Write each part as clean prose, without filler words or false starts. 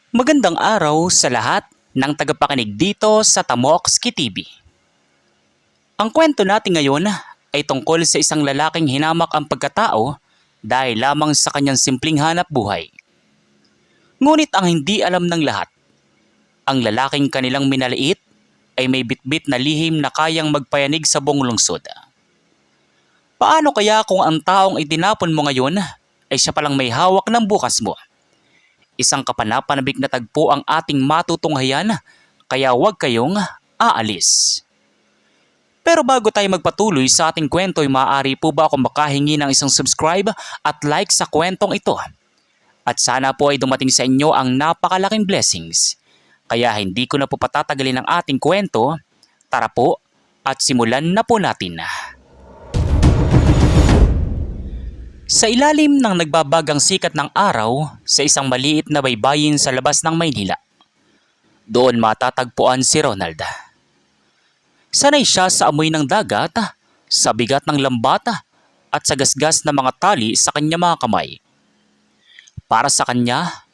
Magandang araw sa lahat ng tagapakinig dito sa Tamoxki TV. Ang kwento natin ngayon ay tungkol sa isang lalaking hinamak ang pagkatao dahil lamang sa kanyang simpleng hanap buhay. Ngunit ang hindi alam ng lahat, ang lalaking kanilang minaliit ay may bitbit na lihim na kayang magpayanig sa buong lungsod. Paano kaya kung ang taong itinapon mo ngayon ay siya palang may hawak ng bukas mo? Isang kapanapanabik na tagpo ang ating matutunghayan, kaya huwag kayong aalis. Pero bago tayo magpatuloy sa ating kwento ay maaari po ba akong makahingi ng isang subscribe at like sa kwentong ito? At sana po ay dumating sa inyo ang napakalaking blessings. Kaya hindi ko na po patatagalin ang ating kwento. Tara po at simulan na po natin. Sa ilalim ng nagbabagang sikat ng araw sa isang maliit na baybayin sa labas ng Maynila, doon matatagpuan si Ronald. Sanay siya sa amoy ng dagat, sa bigat ng lambat at sa gasgas na mga tali sa kanyang mga kamay. Para sa kanya,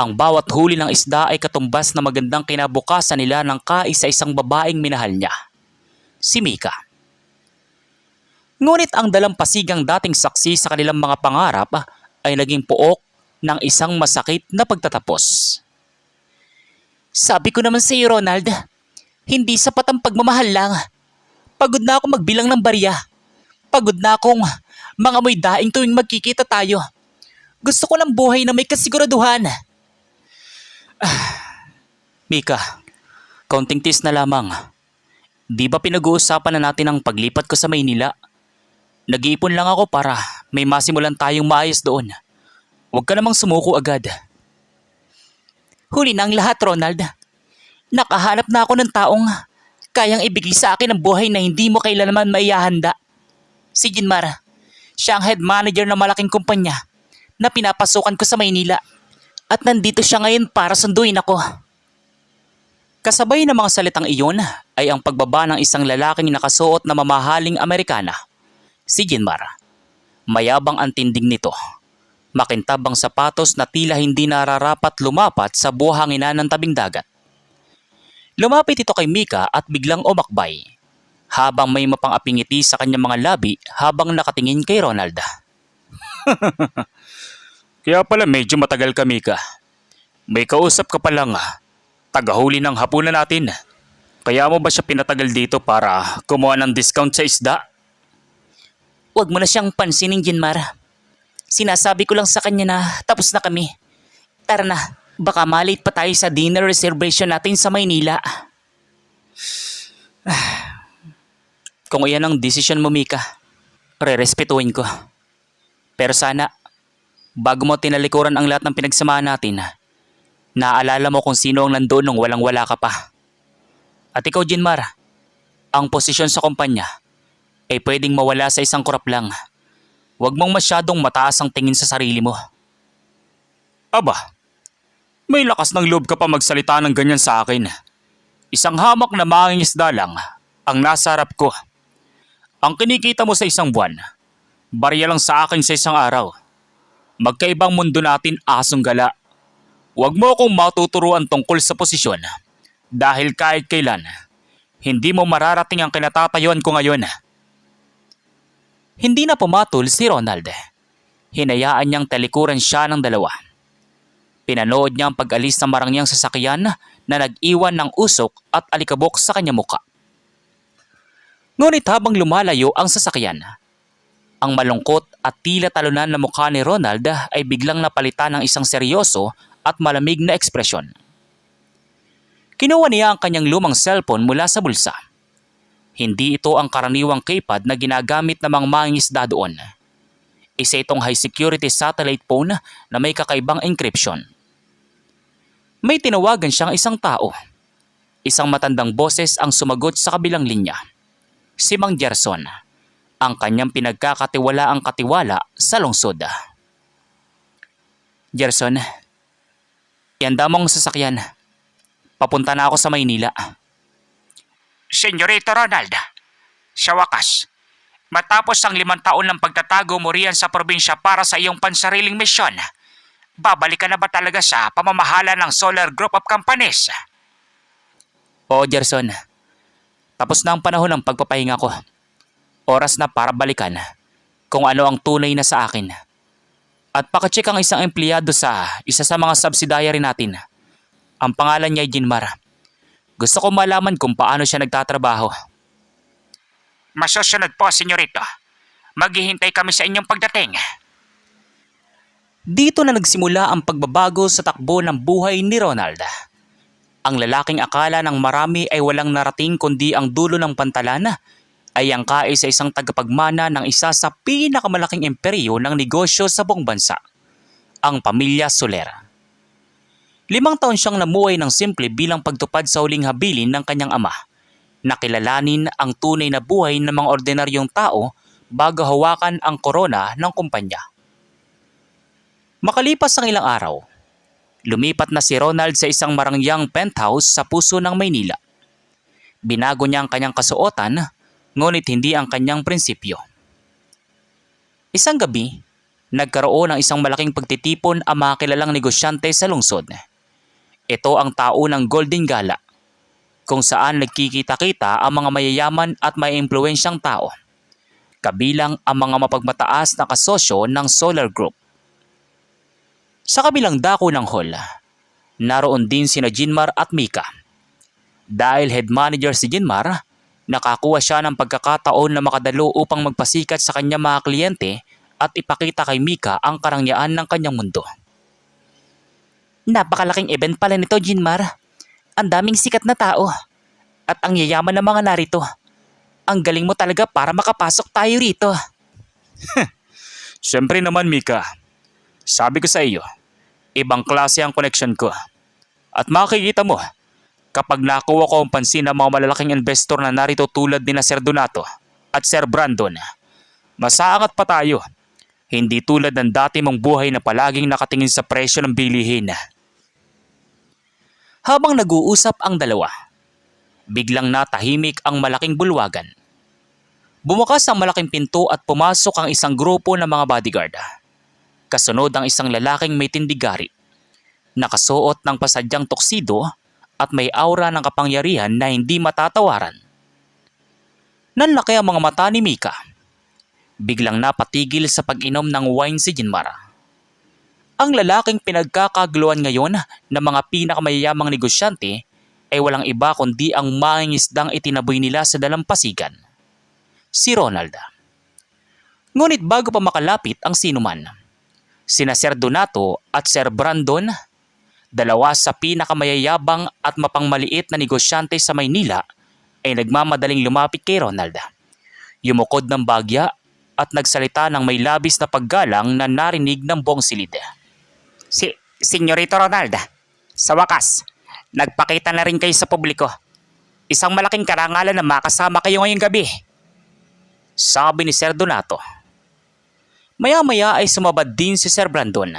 ang bawat huli ng isda ay katumbas na magandang kinabukasan nila ng kaisa-isang babaeng minahal niya, si Mika. Ngunit ang dalampasigang dating saksi sa kanilang mga pangarap ay naging pook ng isang masakit na pagtatapos. Sabi ko naman sa iyo, Ronald, hindi sapat ang pagmamahal lang. Pagod na akong magbilang ng barya. Pagod na akong mangamoy daing tuwing magkikita tayo. Gusto ko ng buhay na may kasiguraduhan. Mika, kaunting tis na lamang. Di ba pinag-uusapan na natin ang paglipat ko sa Maynila? Nag-iipon lang ako para may masimulan tayong maayos doon. Huwag ka namang sumuko agad. Huli na ang lahat, Ronald. Nakahanap na ako ng taong kayang ibigay sa akin ang buhay na hindi mo kailanman maihahanda. Si Jinmar, siya ang head manager ng malaking kumpanya na pinapasukan ko sa Maynila. At nandito siya ngayon para sunduin ako. Kasabay ng mga salitang iyon ay ang pagbaba ng isang lalaking nakasuot na mamahaling Amerikana. Si Jinmar. Mayabang ang tindig nito. Makintab ang sapatos na tila hindi nararapat lumapat sa buhangina ng tabing dagat. Lumapit ito kay Mika at biglang umakbay, habang may mapang-aping ngiti sa kanyang mga labi habang nakatingin kay Ronald. Kaya pala medyo matagal ka, Mika. May kausap ka palang tagahuli ng hapunan natin. Kaya mo ba siya pinatagal dito para kumuha ng discount sa isda? Huwag mo na siyang pansinin, Jinmar. Sinasabi ko lang sa kanya na tapos na kami. Tara na, baka malate pa tayo sa dinner reservation natin sa Maynila. Kung iyan ang desisyon mo, Mika, re-respetuhin ko. Pero sana, bago mo tinalikuran ang lahat ng pinagsamahan natin, naalala mo kung sino ang nandoon nung walang-wala ka pa. At ikaw, Jinmar, ang posisyon sa kumpanya ay pwedeng mawala sa isang kurap lang. Huwag mong masyadong mataas ang tingin sa sarili mo. Aba, may lakas ng loob ka pa magsalita ng ganyan sa akin. Isang hamak na mangingisda lang ang nasa harap ko. Ang kinikita mo sa isang buwan, barya lang sa akin sa isang araw. Magkaibang mundo natin, asong gala. Huwag mo akong matuturuan tungkol sa posisyon dahil kahit kailan, hindi mo mararating ang kinatatayuan ko ngayon. Hindi na pumatol si Ronald. Hinayaan niyang talikuran siya ng dalawa. Pinanood niya ang pag-alis ng marangyang sasakyan na nag-iwan ng usok at alikabok sa kanyang muka. Ngunit habang lumalayo ang sasakyan, ang malungkot at tila talunan na mukha ni Ronald ay biglang napalitan ng isang seryoso at malamig na ekspresyon. Kinuha niya ang kanyang lumang cellphone mula sa bulsa. Hindi ito ang karaniwang keypad na ginagamit ng mga mangingisda doon. Isa itong high security satellite phone na may kakaibang encryption. May tinawagan siyang isang tao. Isang matandang boses ang sumagot sa kabilang linya. Si Mang Gerson, ang kanyang pinagkakatiwalaang katiwala sa lungsod. Gerson, ihanda mo ang sasakyan. Papunta na ako sa Maynila. Senyorito Ronald, sa wakas, matapos ang 5 taon ng pagtatago mo riyan sa probinsya para sa iyong pansariling misyon, Babalik ka na ba talaga sa pamamahala ng Solar Group of Companies? Oo, Gerson. Tapos na ang panahon ng pagpapahinga ko. Oras na para balikan kung ano ang tunay na sa akin. At pakacheck ang isang empleyado sa isa sa mga subsidiary natin. Ang pangalan niya ay Jinmar. Gusto ko malaman kung paano siya nagtatrabaho. Masusunod po, senyorito. Maghihintay kami sa inyong pagdating. Dito na nagsimula ang pagbabago sa takbo ng buhay ni Ronald. Ang lalaking akala ng marami ay walang narating kundi ang dulo ng pantalan ay angkay sa isang tagapagmana ng isa sa pinakamalaking imperyo ng negosyo sa buong bansa, ang pamilya Soler. 5 taon siyang namuhay ng simple bilang pagtupad sa huling habilin ng kanyang ama, na kilalanin ang tunay na buhay ng mga ordinaryong tao bago hawakan ang korona ng kumpanya. Makalipas ang ilang araw, lumipat na si Ronald sa isang marangyang penthouse sa puso ng Maynila. Binago niya ang kanyang kasuotan, ngunit hindi ang kanyang prinsipyo. Isang gabi, nagkaroon ng isang malaking pagtitipon ang mga kilalang negosyante sa lungsod. Ito ang taunang Golden Gala, kung saan nagkikita-kita ang mga mayayaman at may impluwensyang tao, kabilang ang mga mapagmataas na kasosyo ng Solar Group. Sa kabilang dako ng hall, naroon din sina Jinmar at Mika. Dahil head manager si Jinmar, nakakuha siya ng pagkakataon na makadalo upang magpasikat sa kanyang mga kliyente at ipakita kay Mika ang karangyaan ng kanyang mundo. Napakalaking event pala nito, Jinmar. Ang daming sikat na tao at ang yayaman ng mga narito. Ang galing mo talaga para makapasok tayo rito. Siyempre naman, Mika. Sabi ko sa iyo, ibang klase ang connection ko. At makikita mo, kapag nakuha ko ang pansin ng mga malalaking investor na narito tulad ni na Sir Donato at Sir Brandon, masaangat pa tayo. Hindi tulad ng dati mong buhay na palaging nakatingin sa presyo ng bilihin. Habang nag-uusap ang dalawa, biglang natahimik ang malaking bulwagan. Bumukas ang malaking pinto at pumasok ang isang grupo ng mga bodyguard. Kasunod ang isang lalaking may tindigari, nakasuot ng pasadyang tuksido at may aura ng kapangyarihan na hindi matatawaran. Nanlaki ang mga mata ni Mika. Biglang napatigil sa pag-inom ng wine si Jinmar. Ang lalaking pinagkakaguluhan ngayon ng mga pinakamayayamang negosyante ay walang iba kundi ang mangingisdang itinaboy nila sa dalampasigan, si Ronald. Ngunit bago pa makalapit ang sinuman, sina Sir Donato at Sir Brandon, dalawa sa pinakamayayabang at mapangmaliit na negosyante sa Maynila, ay nagmamadaling lumapit kay Ronald. Yumukod ng bagya at nagsalita ng may labis na paggalang na narinig ng buong silid. Senyorito Ronald, sa wakas, nagpakita na rin kayo sa publiko. Isang malaking karangalan na makasama kayo ngayong gabi, sabi ni Sir Donato. Maya-maya ay sumabad din si Sir Brandon.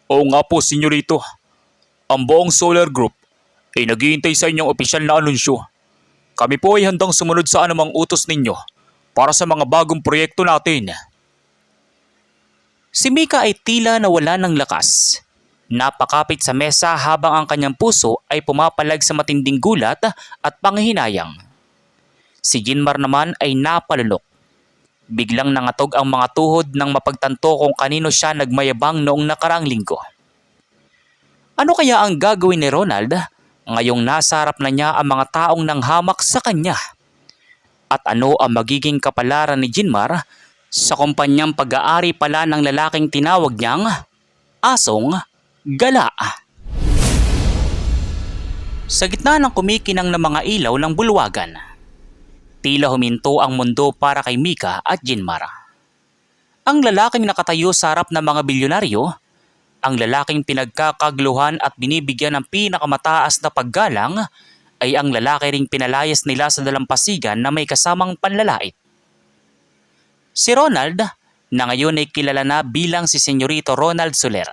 Oo nga po, senyorito. Ang buong Solar Group ay naghihintay sa inyong opisyal na anunsyo. Kami po ay handang sumunod sa anumang utos ninyo para sa mga bagong proyekto natin. Si Mika ay tila nawala ng lakas. Napakapit sa mesa habang ang kanyang puso ay pumapalag sa matinding gulat at panghihinayang. Si Jinmar naman ay napalulok. Biglang nangatog ang mga tuhod nang mapagtanto kung kanino siya nagmayabang noong nakaraang linggo. Ano kaya ang gagawin ni Ronald ngayong nasa harap na niya ang mga taong nanghamak sa kanya? At ano ang magiging kapalaran ni Jinmar sa kumpanyang pag-aari pala ng lalaking tinawag niyang Asong Gala? Sa gitna ng kumikinang ng mga ilaw ng bulwagan, tila huminto ang mundo para kay Mika at Jinmar. Ang lalaking nakatayo sa harap ng mga bilyonaryo, ang lalaking pinagkakaguluhan at binibigyan ng pinakamataas na paggalang, ay ang lalaki ring pinalayas nila sa dalampasigan na may kasamang panlalait. Si Ronald, na ngayon ay kilala na bilang si Senyorito Ronald Soler,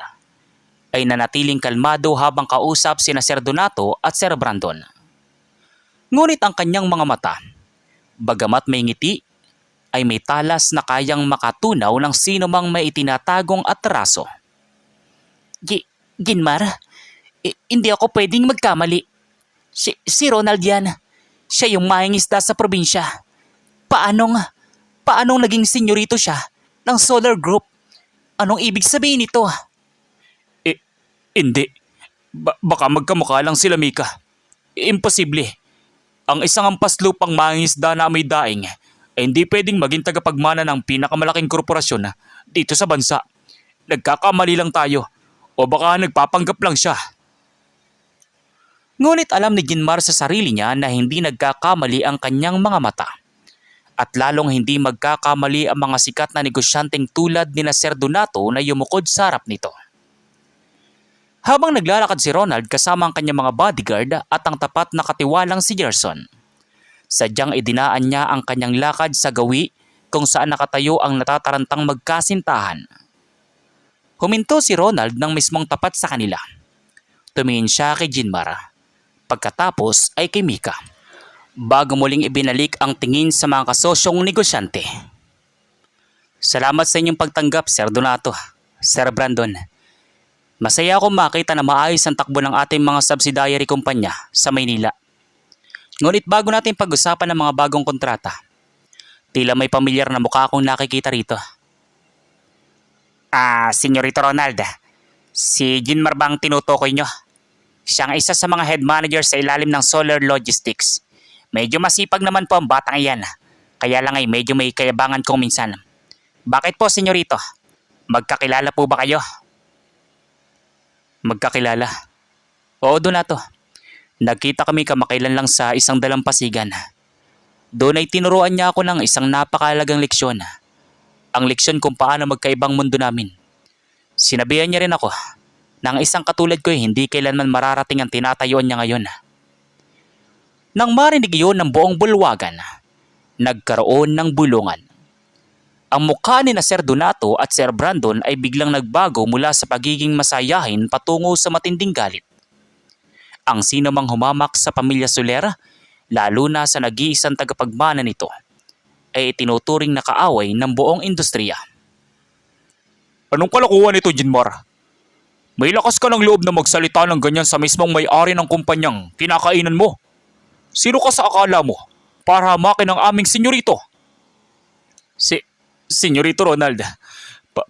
ay nanatiling kalmado habang kausap sina Sir Donato at Sir Brandon. Ngunit ang kanyang mga mata, bagamat may ngiti, ay may talas na kayang makatunaw ng sino mang may itinatagong atraso. Ginmar, hindi ako pwedeng magkamali. Si Ronald yan. Siya yung mangingisda sa probinsya. Paanong naging senyorito siya ng Solar Group? Anong ibig sabihin nito? Hindi. Baka magkamukha lang sila, Mika. Imposible. Ang isang ampaslupang mangingisda na may daing ay hindi pwedeng maging tagapagmana ng pinakamalaking korporasyon dito sa bansa. Nagkakamali lang tayo. O baka nagpapanggap lang siya. Ngunit alam ni Ginmar sa sarili niya na hindi nagkakamali ang kanyang mga mata. At lalong hindi magkakamali ang mga sikat na negosyanteng tulad ni Sir Donato na yumukod sa harap nito. Habang naglalakad si Ronald kasama ang kanyang mga bodyguard at ang tapat na katiwalang si Gerson, sadyang idinaan niya ang kanyang lakad sa gawi kung saan nakatayo ang natatarantang magkasintahan. Huminto si Ronald nang mismong tapat sa kanila. Tumingin siya kay Ginmar. Pagkatapos ay kay Mika. Bago muling ibinalik ang tingin sa mga kasosyong negosyante. Salamat sa inyong pagtanggap, Sir Donato, Sir Brandon. Masaya akong makita na maayos ang takbo ng ating mga subsidiary kumpanya sa Maynila. Ngunit bago natin pag-usapan ng mga bagong kontrata, tila may pamilyar na mukha akong nakikita rito. Senyorito Ronald, si Ginmar bang tinutukoy nyo? Siyang isa sa mga head manager sa ilalim ng Solar Logistics. Medyo masipag naman po ang batang iyan. Kaya lang ay medyo may kayabangan kong minsan. Bakit po, senyorito? Magkakilala po ba kayo? Magkakilala? Oo, Donato. Nagkita kami kamakailan lang sa isang dalampasigan. Doon ay tinuruan niya ako ng isang napakahalagang leksyon. Ang leksyon kung paano magkaibang mundo namin. Sinabihan niya rin ako na ang isang katulad ko ay hindi kailanman mararating ang tinatayuan niya ngayon. Nang marinig iyon ng buong bulwagan, nagkaroon ng bulungan. Ang mukha ni Sir Donato at Sir Brandon ay biglang nagbago mula sa pagiging masayahin patungo sa matinding galit. Ang sino mang humamak sa pamilya Soler, lalo na sa nag-iisang tagapagmana nito, ay tinuturing na kaaway ng buong industriya. Anong kalakuhan nito, Ginmar? May lakas ka ng loob na magsalita ng ganyan sa mismong may-ari ng kumpanyang kinakainan mo. Sino ka sa akala mo para hamakin ang aming senyorito? Senyorito Ronald,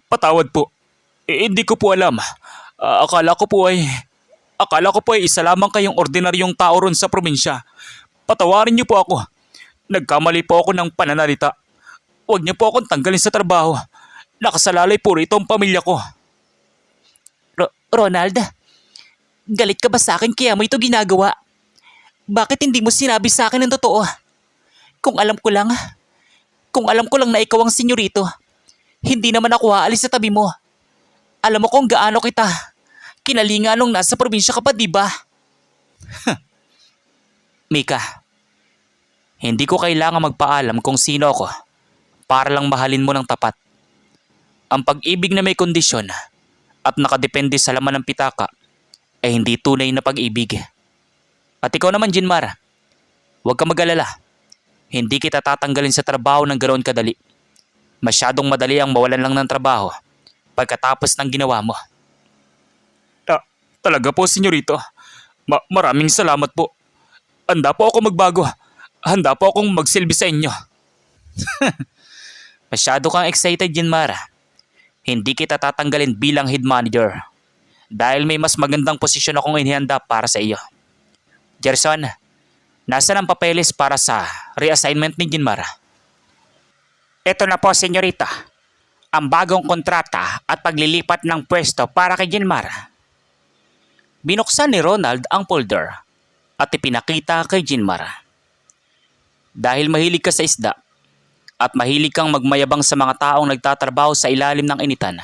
patawad po. Hindi ko po alam. Akala ko po ay isa lamang kayong ordinaryong tao ron sa probinsya. Patawarin niyo po ako. Nagkamali po ako ng pananalita. Huwag niyo po akong tanggalin sa trabaho. Nakasalalay po rito ang pamilya ko. Ronald, galit ka ba sa akin kaya mo ito ginagawa? Bakit hindi mo sinabi sa akin ang totoo? Kung alam ko lang na ikaw ang senyorito, hindi naman ako aalis sa tabi mo. Alam mo kung gaano kita kinalinga nung nasa probinsya ka pa, di ba? Mika, hindi ko kailangan magpaalam kung sino ako para lang mahalin mo ng tapat. Ang pag-ibig na may kondisyon at nakadepende sa laman ng pitaka ay hindi tunay na pag-ibig. At ikaw naman, Ginmar, huwag ka mag-alala. Hindi kita tatanggalin sa trabaho ng ganoon kadali. Masyadong madali ang mawalan lang ng trabaho pagkatapos ng ginawa mo. Talaga po, senyorito. Maraming salamat po. Handa po ako magbago. Handa po akong magsilbi sa inyo. Masyado kang excited, Ginmar. Hindi kita tatanggalin bilang head manager dahil may mas magandang posisyon akong inihanda para sa iyo. Gerson, nasaan ang papeles para sa reassignment ni Ginmar? Ito na po, senyorita. Ang bagong kontrata at paglilipat ng pwesto para kay Ginmar. Binuksan ni Ronald ang folder at ipinakita kay Ginmar. Dahil mahilig ka sa isda at mahilig kang magmayabang sa mga taong nagtatrabaho sa ilalim ng initan,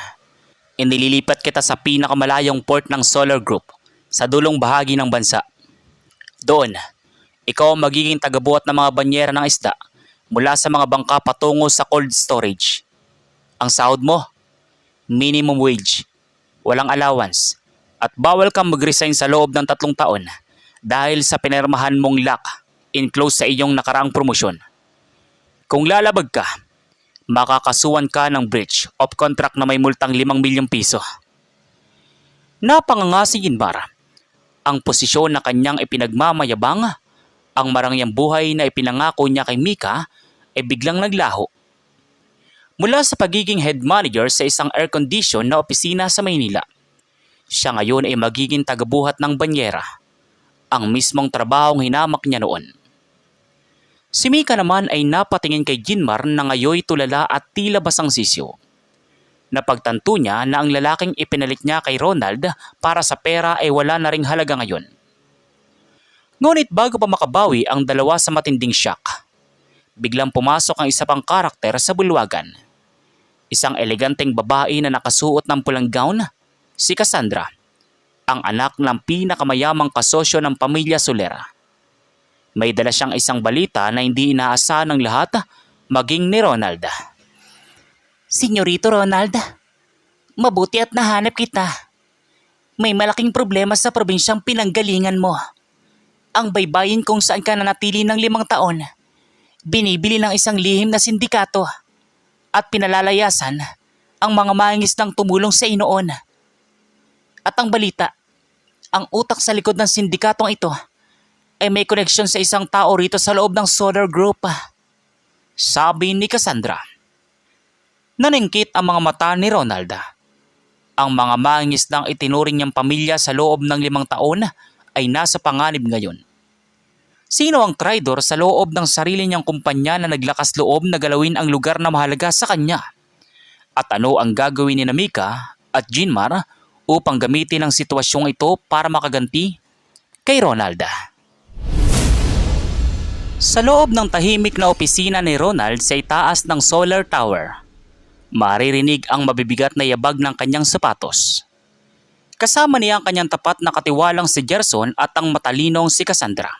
inililipat kita sa pinakamalayong port ng Solar Group sa dulong bahagi ng bansa. Doon, ikaw ang magiging tagabuhat ng mga banyera ng isda mula sa mga bangka patungo sa cold storage. Ang sahod mo, minimum wage, walang allowance, at bawal kang mag-resign sa loob ng 3 taon dahil sa pinirmahan mong lock enclosed sa iyong nakaraang promosyon. Kung lalabag ka, makakasuhan ka ng breach of contract na may multang 5 milyong piso. Napanganga si Ginmar. Ang posisyon na kanyang ipinagmamayabang, ang marangyang buhay na ipinangako niya kay Mika ay biglang naglaho. Mula sa pagiging head manager sa isang air-condition na opisina sa Maynila, siya ngayon ay magiging tagabuhat ng banyera, ang mismong trabahong hinamak niya noon. Si Mika naman ay napatingin kay Ginmar na ngayoy tulala at tila basang sisyo. Napagtanto niya na ang lalaking ipinalit niya kay Ronald para sa pera ay wala na ring halaga ngayon. Ngunit bago pa makabawi ang dalawa sa matinding shock, biglang pumasok ang isa pang karakter sa bulwagan. Isang eleganteng babae na nakasuot ng pulang gown, si Cassandra, ang anak ng pinakamayamang kasosyo ng pamilya Solera. May dala siyang isang balita na hindi inaasahan ng lahat, maging ni Ronald. Senyorito Ronald, mabuti at nahanap kita. May malaking problema sa probinsyang pinanggalingan mo. Ang baybayin kung saan ka nanatili ng 5 taon, binibili ng isang lihim na sindikato at pinalalayasan ang mga mangingisdang tumulong sa inoon. At ang balita, ang utak sa likod ng sindikatong ito ay may koneksyon sa isang tao rito sa loob ng Solar Group. Sabi ni Cassandra. Naningkit ang mga mata ni Ronald. Ang mga mangingisdang itinuring niyang pamilya sa loob ng 5 taon ay nasa panganib ngayon. Sino ang traidor sa loob ng sarili niyang kumpanya na naglakas loob na galawin ang lugar na mahalaga sa kanya? At ano ang gagawin ni Mika at Ginmar upang gamitin ang sitwasyong ito para makaganti kay Ronald? Sa loob ng tahimik na opisina ni Ronald sa itaas ng Solar Tower, maririnig ang mabibigat na yabag ng kanyang sapatos. Kasama niya ang kanyang tapat na katiwalang si Gerson at ang matalinong si Cassandra.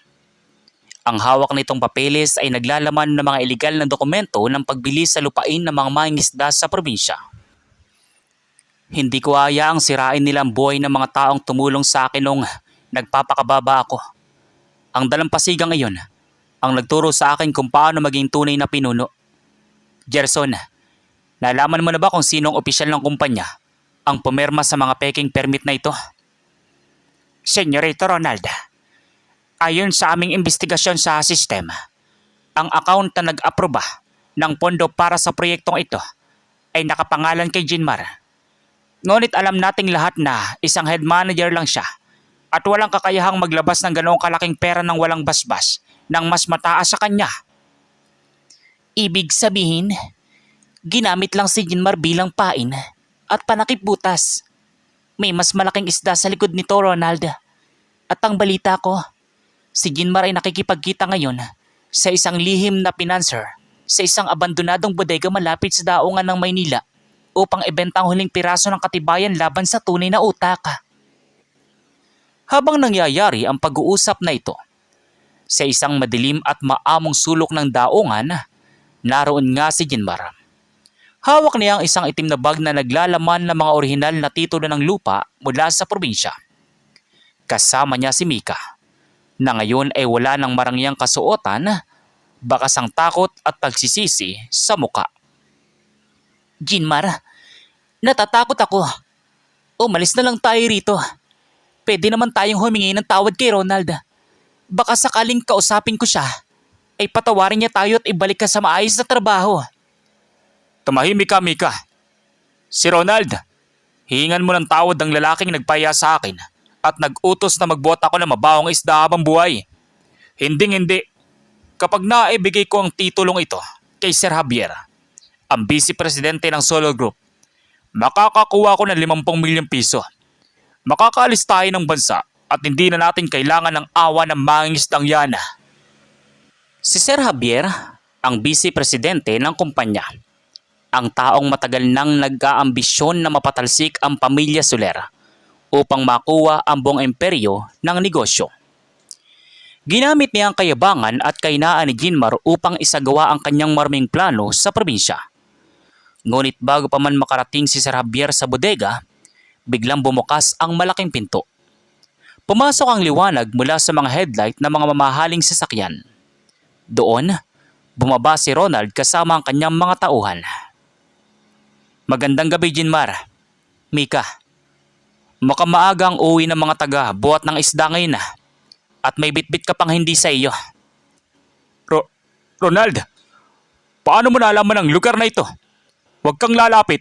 Ang hawak nitong papeles ay naglalaman ng mga ilegal na dokumento ng pagbili sa lupain ng mga mangingisda sa probinsya. Hindi ko hayaang sirain nila ang buhay ng mga taong tumulong sa akin nung nagpapakababa ako. Ang dalampasigang iyon ang nagturo sa akin kung paano maging tunay na pinuno. Gerson, nalaman mo na ba kung sinong opisyal ng kumpanya ang pumirma sa mga peking permit na ito? Senyorito Ronald, ayon sa aming investigasyon sa sistema, ang account na nag-aproba ng pondo para sa proyektong ito ay nakapangalan kay Ginmar. Ngunit alam nating lahat na isang head manager lang siya at walang kakayahang maglabas ng ganoong kalaking pera ng walang basbas ng mas mataas sa kanya. Ibig sabihin, ginamit lang si Ginmar bilang pain at panakip butas. May mas malaking isda sa likod nito, Ronald. At ang balita ko, si Ginmar ay nakikipagkita ngayon sa isang lihim na financer sa isang abandonadong bodega malapit sa daungan ng Maynila upang ibenta ang huling piraso ng katibayan laban sa tunay na utak. Habang nangyayari ang pag-uusap na ito, sa isang madilim at maamong sulok ng daungan, naroon nga si Ginmar. Hawak niya ang isang itim na bag na naglalaman ng mga orihinal na titulo ng lupa mula sa probinsya. Kasama niya si Mika, na ngayon ay wala ng marangyang kasuotan, bakas ang takot at pagsisisi sa muka. Ginmar, natatakot ako. Umalis na lang tayo rito. Pwede naman tayong humingi ng tawad kay Ronald. Baka sakaling kausapin ko siya, ay patawarin niya tayo at ibalik ka sa maayos na trabaho. Tumahimik ka, Mika. Si Ronald, hihingan mo ng tawad ng lalaking nagpaya sa akin at nag-utos na magbuhat ako ng mabawang isda habang buhay. Hinding-hindi. Kapag naibigay ko ang titulong ito kay Sir Javier, ang vice-presidente ng Solar Group, makakakuha ko ng 50 milyong piso. Makakaalis tayo ng bansa at hindi na natin kailangan ng awa ng mangingisdang yan. Si Sir Javier, ang vice-presidente ng kumpanya, ang taong matagal nang nag-aambisyon na mapatalsik ang pamilya Solera upang makuha ang buong imperyo ng negosyo. Ginamit niya ang kayabangan at kahinaan ni Ginmar upang isagawa ang kanyang maraming plano sa probinsya. Ngunit bago pa man makarating si Sir Javier sa bodega, biglang bumukas ang malaking pinto. Pumasok ang liwanag mula sa mga headlight ng mga mamahaling sasakyan. Doon, bumaba si Ronald kasama ang kanyang mga tauhan. Magandang gabi, Ginmar. Mika. Makamaaga ang uwi ng mga taga buhat ng isda ngayon at may bitbit ka pang hindi sa iyo. Ronald, paano mo nalaman ang lugar na ito? Huwag kang lalapit.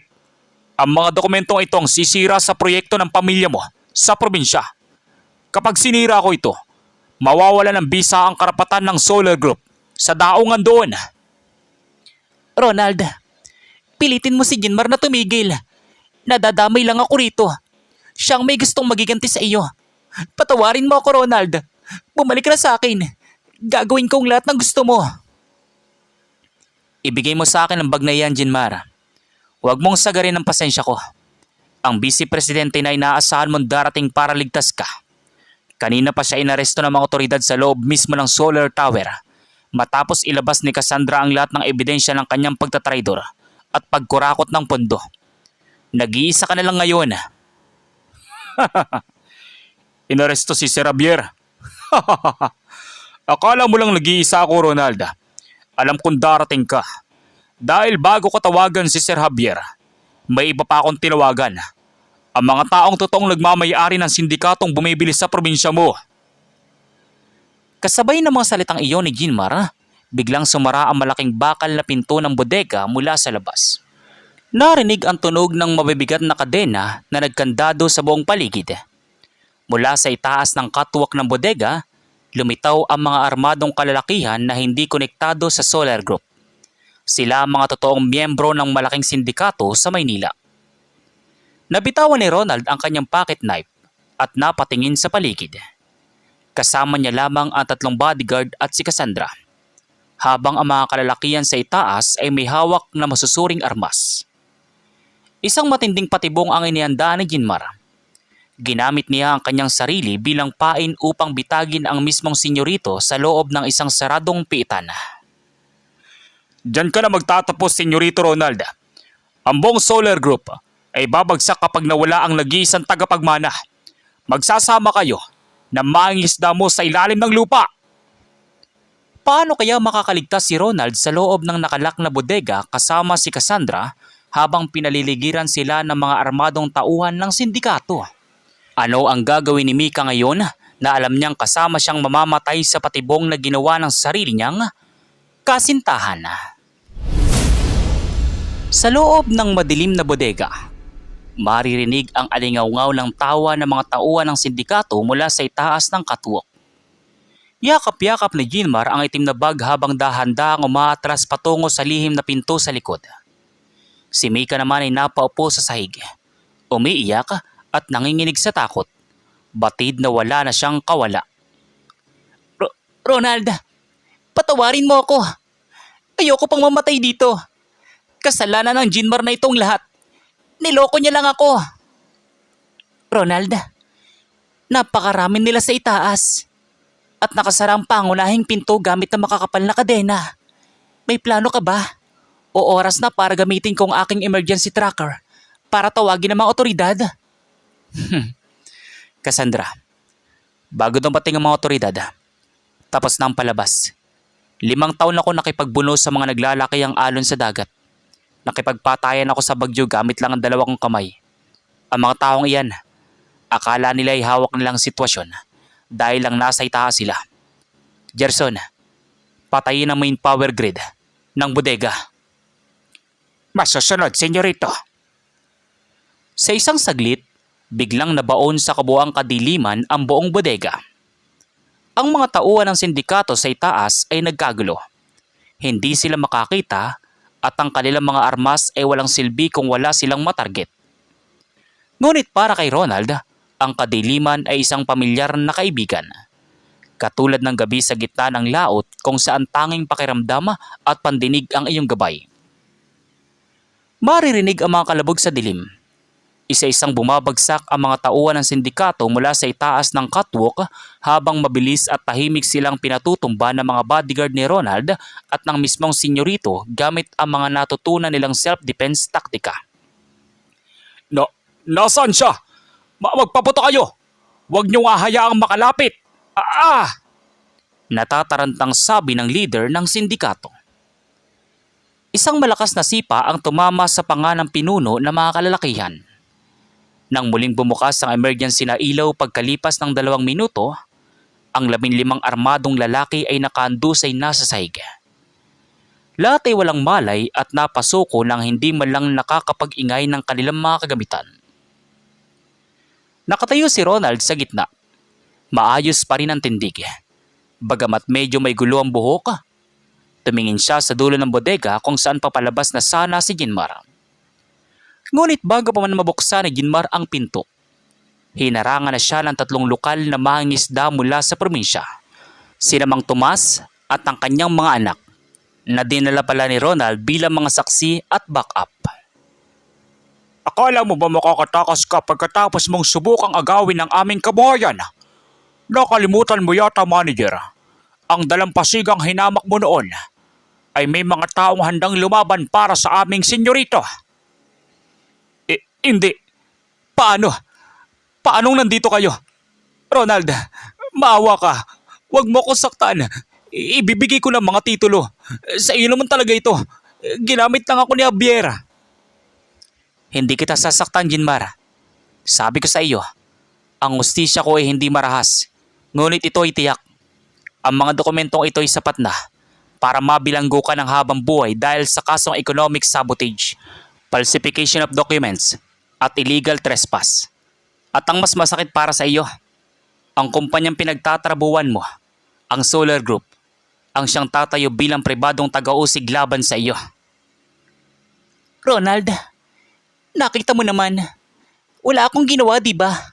Ang mga dokumentong ito ang sisira sa proyekto ng pamilya mo sa probinsya. Kapag sinira ko ito, mawawala ng bisa ang karapatan ng Solar Group sa daungan doon. Ronald, pilitin mo si Jinmar na tumigil. Nadadamay lang ako rito. Siyang may gustong magiganti sa iyo. Patawarin mo ako, Ronald. Bumalik ka na sa akin. Gagawin kong lahat ng gusto mo. Ibigay mo sa akin ang bag na yan, Jinmar. Huwag mong sagarin ang pasensya ko. Ang vice presidente na inaasahan mong darating para ligtas ka. Kanina pa siya inaresto ng mga otoridad sa loob mismo ng Solar Tower matapos ilabas ni Cassandra ang lahat ng ebidensya ng kanyang pagtatraidor at pagkurakot ng pondo. Nag-iisa ka na lang ngayon. Inaresto si Sir Javier. Akala mo lang nag-iisa ako, Ronald. Alam kong darating ka. Dahil bago ko tawagan si Sir Javier, may iba pa akong tinawagan. Ang mga taong totoong nagmamayari ng sindikatong bumibili sa probinsya mo. Kasabay ng mga salitang iyon ni Jinmar, biglang sumara ang malaking bakal na pinto ng bodega mula sa labas. Narinig ang tunog ng mabibigat na kadena na nagkandado sa buong paligid. Mula sa itaas ng catwalk ng bodega, lumitaw ang mga armadong kalalakihan na hindi konektado sa Solar Group. Sila ang mga totoong miyembro ng malaking sindikato sa Maynila. Nabitawan ni Ronald ang kanyang pocket knife at napatingin sa paligid. Kasama niya lamang ang 3 bodyguard at si Cassandra, habang ang mga kalalakihan sa itaas ay may hawak na masusuring armas. Isang matinding patibong ang inihanda ni Jinmar. Ginamit niya ang kanyang sarili bilang pain upang bitagin ang mismong senyorito sa loob ng isang saradong piitan. Diyan ka na magtatapos, senyorito Ronald. Ang buong Solar Group ay babagsak kapag nawala ang nag-iisang tagapagmana. Magsasama kayo na mangingisda mo sa ilalim ng lupa. Paano kaya makakaligtas si Ronald sa loob ng nakalak na bodega kasama si Cassandra habang pinaliligiran sila ng mga armadong tauhan ng sindikato? Ano ang gagawin ni Mika ngayon na alam niyang kasama siyang mamamatay sa patibong na ginawa ng sarili niyang kasintahan? Sa loob ng madilim na bodega, maririnig ang alingaw-ngaw ng tawa ng mga tauhan ng sindikato mula sa itaas ng catwalk. Yakap-yakap ni Jinmar ang itim na bag habang dahan-dahang umaatras patungo sa lihim na pinto sa likod. Si Mika naman ay napaupo sa sahig, umiiyak at nanginginig sa takot. Batid na wala na siyang kawala. Ronald, patawarin mo ako. Ayoko pang mamatay dito. Kasalanan ng Jinmar na itong lahat. Niloko niya lang ako. Ronald, napakarami nila sa itaas. At nakasara ang pangunahing pinto gamit ang makakapal na kadena. May plano ka ba? O oras na para gamitin ko ang aking emergency tracker para tawagin ang mga otoridad? Cassandra, bago dumating ang mga otoridad, tapos na ang palabas. 5 taon ako nakipagbuno sa mga naglalaki ang alon sa dagat. Nakipagpatayan ako sa bagyo gamit lang ang 2 kong kamay. Ang mga taong iyan, akala nila ay hawak nilang sitwasyon dahil lang nasa itaas sila. Gerson, patayin ang main power grid ng bodega. Masusunod, senyorito. Sa isang saglit, biglang nabaon sa kabuang kadiliman ang buong bodega. Ang mga tauhan ng sindikato sa itaas ay nagkagulo. Hindi sila makakita at ang kanilang mga armas ay walang silbi kung wala silang matarget. Ngunit para kay Ronald, ang kadiliman ay isang pamilyar na kaibigan. Katulad ng gabi sa gitna ng laot kung saan tanging pakiramdam at pandinig ang iyong gabay. Maririnig ang mga kalabog sa dilim. Isa-isang bumabagsak ang mga tauhan ng sindikato mula sa itaas ng catwalk habang mabilis at tahimik silang pinatutumba ng mga bodyguard ni Ronald at ng mismong senyorito gamit ang mga natutunan nilang self-defense taktika. Nasaan siya? Magpaputo kayo! Huwag niyong hahayaang makalapit! Natatarantang sabi ng leader ng sindikato. Isang malakas na sipa ang tumama sa panga ng pinuno ng mga kalalakihan. Nang muling bumukas ang emergency na ilaw pagkalipas ng 2 minuto, ang 15 armadong lalaki ay nakaandusay na sa sahig. Lahat ay walang malay at napasuko nang hindi man lang nakakapag-ingay ng kanilang mga kagamitan. Nakatayo si Ronald sa gitna. Maayos pa rin ang tindig. Bagamat medyo may gulo ang buhok, tumingin siya sa dulo ng bodega kung saan papalabas na sana si Ginmar. Ngunit bago pa man mabuksan ni Ginmar ang pinto, hinarangan na siya ng 3 lokal na mangingisda mula sa probinsya. Sina Mang Tomas at ang kanyang mga anak na dinala pala ni Ronald bilang mga saksi at backup. Akala mo ba makakatakas ka pagkatapos mong subukang agawin ng aming kabayan? Nakalimutan mo yata, manager. Ang dalampasigang hinamak mo noon ay may mga taong handang lumaban para sa aming senyorito. Hindi. Paano? Paanong nandito kayo? Ronald, maawa ka. Huwag mo ko saktan. Ibibigay ko ng mga titulo. Sa iyo naman talaga ito. Ginamit lang ako ni Javier. Hindi kita sasaktan, Ginmar. Sabi ko sa iyo, ang hustisya ko ay hindi marahas. Ngunit ito ay tiyak. Ang mga dokumentong ito ay sapat na para mabilanggo ka ng habang buhay dahil sa kasong economic sabotage, falsification of documents, at illegal trespass. At ang mas masakit para sa iyo, ang kumpanyang pinagtatrabuhan mo, ang Solar Group, ang siyang tatayo bilang pribadong taga-usig laban sa iyo. Ronald, nakita mo naman, wala akong ginawa, di ba?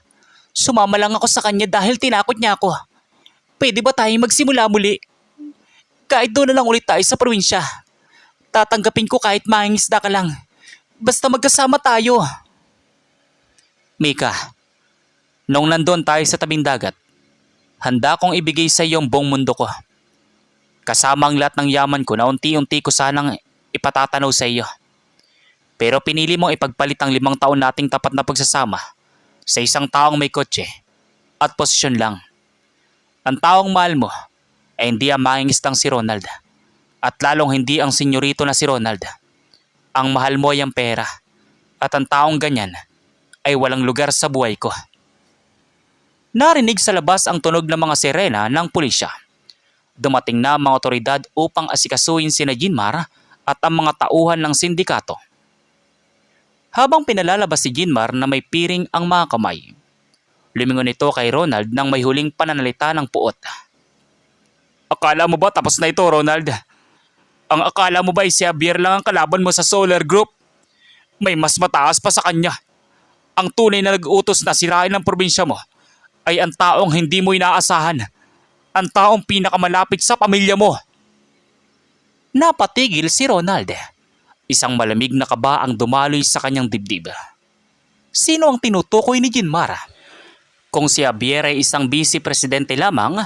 Sumama lang ako sa kanya dahil tinakot niya ako. Pwede ba tayong magsimula muli? Kahit doon na lang ulit tayo sa probinsya. Tatanggapin ko kahit mangingisda ka lang. Basta magkasama tayo. Mika, nung nandun tayo sa tabing dagat, handa kong ibigay sa iyo ang buong mundo ko. Kasama ang lahat ng yaman ko na unti-unti ko sanang ipatatanaw sa iyo. Pero pinili mong ipagpalit ang 5 taon nating tapat na pagsasama sa isang taong may kotse at posisyon lang. Ang taong mahal mo ay hindi ang mangingistang si Ronald at lalong hindi ang senyorito na si Ronald. Ang mahal mo ay ang pera at ang taong ganyan ay walang lugar sa buhay ko. Narinig sa labas ang tunog ng mga sirena ng pulisya. Dumating na ang mga otoridad upang asikasuhin sina Ginmar at ang mga tauhan ng sindikato. Habang pinalalabas si Ginmar na may piring ang mga kamay, lumingon ito kay Ronald nang may huling pananalita ng puot. Akala mo ba tapos na ito, Ronald? Ang akala mo ba ay si Javier lang ang kalaban mo sa Solar Group? May mas mataas pa sa kanya. Ang tunay na nag-utos na sirain ng probinsya mo ay ang taong hindi mo inaasahan. Ang taong pinakamalapit sa pamilya mo. Napatigil si Ronald. Isang malamig na kaba ang dumaloy sa kanyang dibdib. Sino ang tinutukoy ni Ginmar? Kung si Javier ay isang vice-presidente lamang,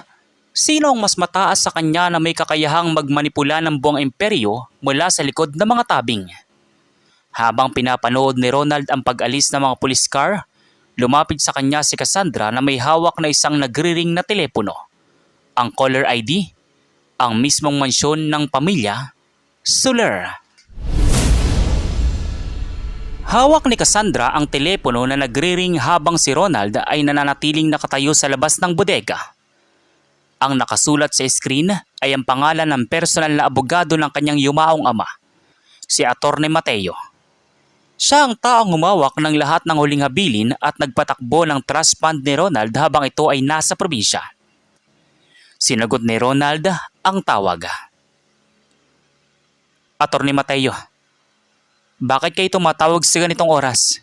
sino ang mas mataas sa kanya na may kakayahang magmanipula ng buong imperyo mula sa likod ng mga tabing? Habang pinapanood ni Ronald ang pag-alis ng mga police car, lumapit sa kanya si Cassandra na may hawak na isang nagri-ring na telepono. Ang caller ID, ang mismong mansyon ng pamilya, Soler. Hawak ni Cassandra ang telepono na nagri-ring habang si Ronald ay nananatiling nakatayo sa labas ng bodega. Ang nakasulat sa screen ay ang pangalan ng personal na abogado ng kanyang yumaong ama, si Atty. Mateo. Siya ang taong humawak ng lahat ng huling habilin at nagpatakbo ng trust fund ni Ronald habang ito ay nasa probinsya. Sinagot ni Ronald ang tawag. Atty. Mateo, bakit kayo tumatawag sa ganitong oras?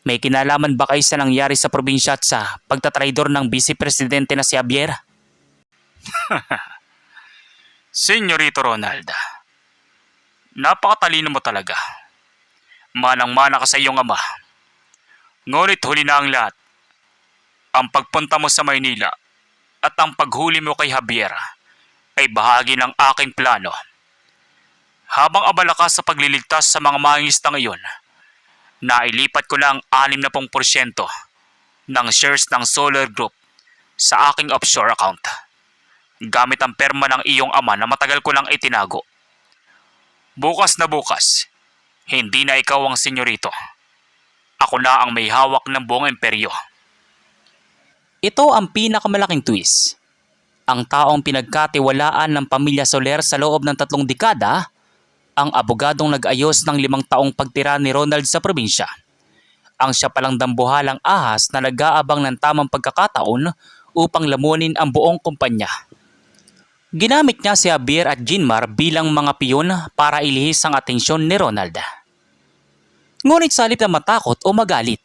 May kinalaman ba kayo sa nangyari sa probinsya at sa pagtatraidor ng vice-presidente na si Javier? Senyorito Ronald, napakatalino mo talaga. Manang-mana ka sa iyong ama. Ngunit huli na ang lahat. Ang pagpunta mo sa Maynila at ang paghuli mo kay Javier ay bahagi ng aking plano. Habang abala ka sa pagliligtas sa mga mangingista ngayon, nailipat ko na ang 60% ng shares ng Solar Group sa aking offshore account. Gamit ang perma ng iyong ama na matagal ko lang itinago. Bukas na bukas, hindi na ikaw ang senyorito. Ako na ang may hawak ng buong imperyo. Ito ang pinakamalaking twist. Ang taong pinagkatiwalaan ng pamilya Soler sa loob ng 3 dekada, ang abogadong nag-ayos ng 5 taong pagtira ni Ronald sa probinsya. Ang siya palang dambuhalang ahas na nag-aabang ng tamang pagkakataon upang lamunin ang buong kumpanya. Ginamit niya si Javier at Jinmar bilang mga piyon para ilihis ang atensyon ni Ronald. Ngunit sa halip na matakot o magalit,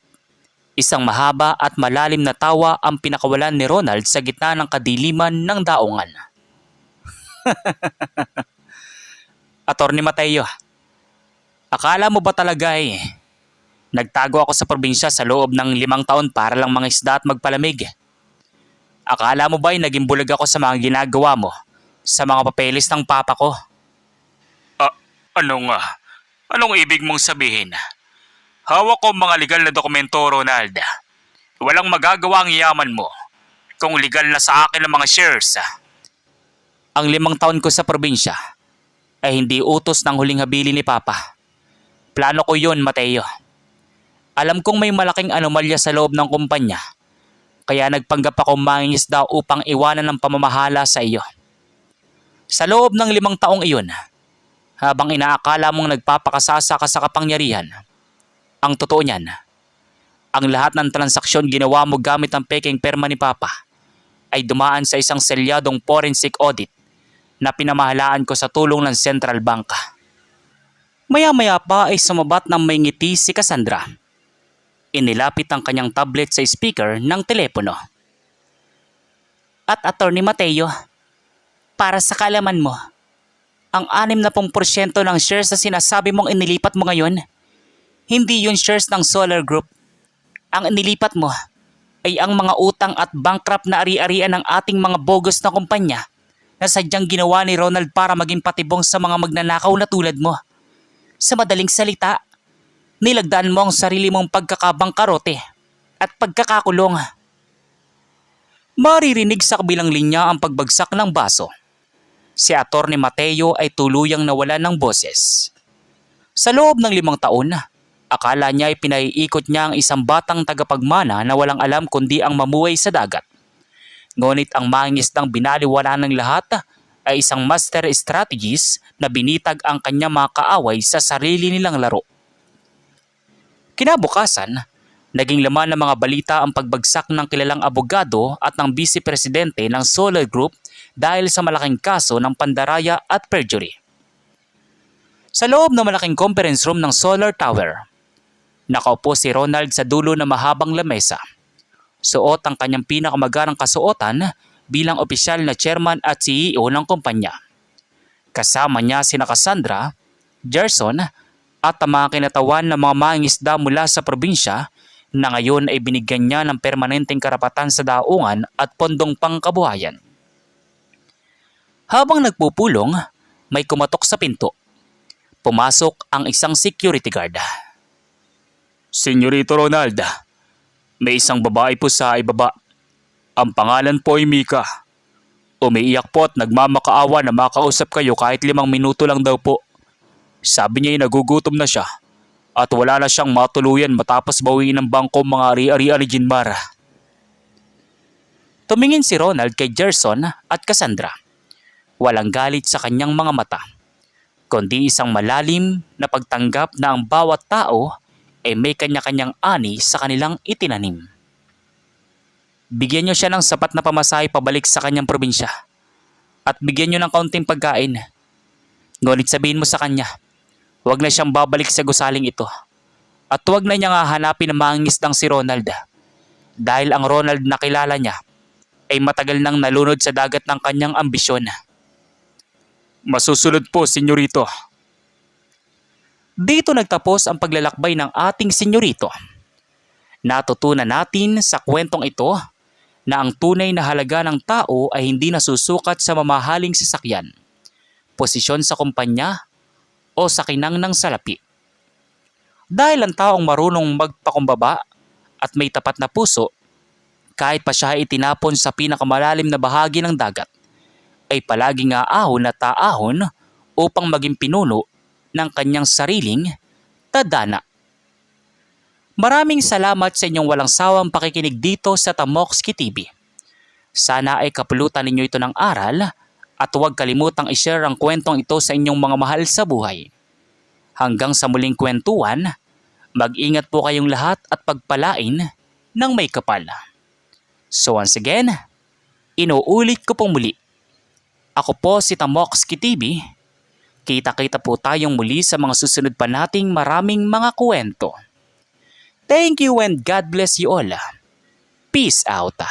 isang mahaba at malalim na tawa ang pinakawalan ni Ronald sa gitna ng kadiliman ng daungan. Attorney Mateo, akala mo ba talaga nagtago ako sa probinsya sa loob ng 5 taon para lang mga isda at magpalamig? Akala mo ba naging bulag ako sa mga ginagawa mo, sa mga papeles ng papa ko? Anong ibig mong sabihin? Hawak ko mga legal na dokumento, Ronald. Walang magagawa ang yaman mo kung legal na sa akin ang mga shares. Ang 5 taon ko sa probinsya ay hindi utos ng huling habili ni Papa. Plano ko yun, Mateo. Alam kong may malaking anomalya sa loob ng kumpanya, kaya nagpanggap ako mangingisda upang iwanan ng pamamahala sa iyo. Sa loob ng 5 taong iyon, habang inaakala mong nagpapakasasa ka sa kapangyarihan, ang totoo niyan, ang lahat ng transaksyon ginawa mo gamit ang peking perma ni Papa ay dumaan sa isang selyadong forensic audit na pinamahalaan ko sa tulong ng Central Bank. Maya-maya pa ay sumabat ng may ngiti si Cassandra. Inilapit ang kanyang tablet sa speaker ng telepono. At Attorney Mateo, para sa kaalaman mo, ang 60% ng shares na sinasabi mong inilipat mo ngayon, hindi yun shares ng Solar Group. Ang inilipat mo ay ang mga utang at bankrupt na ari-arian ng ating mga bogus na kumpanya na sadyang ginawa ni Ronald para maging patibong sa mga magnanakaw na tulad mo. Sa madaling salita, nilagdaan mo ang sarili mong pagkakabangkarote at pagkakakulong. Maririnig sa kabilang linya ang pagbagsak ng baso. Si Attorney Mateo ay tuluyang nawala ng boses. Sa loob ng 5 taon, akala niya ay pinaiikot niya ang isang batang tagapagmana na walang alam kundi ang mamuhay sa dagat. Ngunit ang mangingisdang binaliwala ng lahat ay isang master strategist na binitag ang kanyang mga kaaway sa sarili nilang laro. Kinabukasan, naging laman ng mga balita ang pagbagsak ng kilalang abogado at ng vice-presidente ng Solar Group dahil sa malaking kaso ng pandaraya at perjury. Sa loob ng malaking conference room ng Solar Tower, nakaupo si Ronald sa dulo ng mahabang lamesa. Suot ang kanyang pinakamagarang kasuotan bilang opisyal na chairman at CEO ng kumpanya. Kasama niya sina Cassandra, Gerson at ang mga kinatawan ng mga mangingisda mula sa probinsya na ngayon ay binigyan niya ng permanenteng karapatan sa daungan at pondong pangkabuhayan. Habang nagpupulong, may kumatok sa pinto. Pumasok ang isang security guard. Senyorito Ronald, may isang babae po sa ibaba. Ang pangalan po ay Mika. Umiiyak po at nagmamakaawa na makausap kayo kahit 5 minuto lang daw po. Sabi niya ay nagugutom na siya at wala na siyang matuluyan matapos bawiin ng bangko mga ari-arian ni Jinmar. Tumingin si Ronald kay Gerson at Cassandra. Walang galit sa kanyang mga mata, kundi isang malalim na pagtanggap na ang bawat tao ay may kanya-kanyang ani sa kanilang itinanim. Bigyan niyo siya ng sapat na pamasahe pabalik sa kanyang probinsya at bigyan niyo ng kaunting pagkain. Ngunit sabihin mo sa kanya, huwag na siyang babalik sa gusaling ito at huwag na niyang hahanapin ang mangingisdang si Ronald dahil ang Ronald na kilala niya ay matagal nang nalunod sa dagat ng kanyang ambisyon. Masusunod po, senyorito. Dito nagtapos ang paglalakbay ng ating senyorito. Natutunan natin sa kwentong ito na ang tunay na halaga ng tao ay hindi nasusukat sa mamahaling sasakyan, posisyon sa kumpanya o sa kinang ng salapi. Dahil ang taong marunong magpakumbaba at may tapat na puso, kahit pa siya ay itinapon sa pinakamalalim na bahagi ng dagat, ay palaging aahon at aahon upang maging pinuno ng kanyang sariling tadhana. Maraming salamat sa inyong walang sawang pakikinig dito sa Tamokski TV. Sana ay kapulutan ninyo ito ng aral at huwag kalimutang i-share ang kwentong ito sa inyong mga mahal sa buhay. Hanggang sa muling kwentuhan, mag-ingat po kayong lahat at pagpalain ng may kapal. So once again, inuulit ko pong muli. Ako po si Tamokski TV. Kita-kita po tayong muli sa mga susunod pa nating maraming mga kwento. Thank you and God bless you all. Peace out.